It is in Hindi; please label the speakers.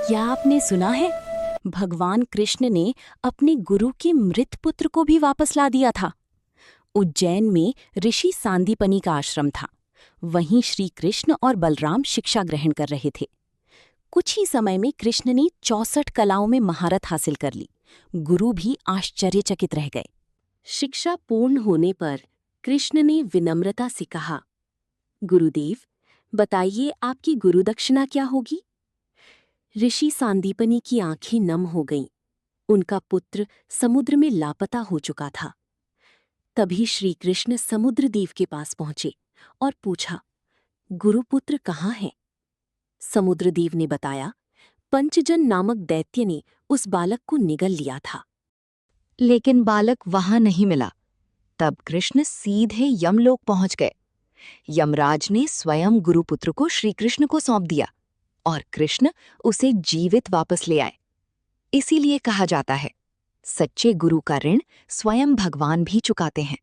Speaker 1: क्या आपने सुना है? भगवान कृष्ण ने अपने गुरु के मृत पुत्र को भी वापस ला दिया था। उज्जैन में ऋषि सांदीपनि का आश्रम था। वहीं श्री कृष्ण और बलराम शिक्षा ग्रहण कर रहे थे। कुछ ही समय में कृष्ण ने 64 कलाओं में महारत हासिल कर ली। गुरु भी आश्चर्यचकित रह गए। शिक्षा पूर्ण होने पर कृष्ण ने विनम्रता से कहा, गुरुदेव, बताइए आपकी गुरु दक्षिणा क्या होगी? ऋषि सांदीपनि की आंखें नम हो गईं। उनका पुत्र समुद्र में लापता हो चुका था। तभी श्री कृष्ण समुद्रदेव के पास पहुंचे और पूछा, गुरुपुत्र कहाँ है? समुद्रदेव ने बताया, पंचजन नामक दैत्य ने उस बालक को निगल लिया था।
Speaker 2: लेकिन बालक वहां नहीं मिला। तब कृष्ण सीधे यमलोक पहुंच गए। यमराज ने स्वयं गुरुपुत्र को श्री कृष्ण को सौंप दिया और कृष्ण उसे जीवित वापस ले आए। इसीलिए कहा जाता है, सच्चे गुरु का ऋण स्वयं भगवान भी चुकाते हैं।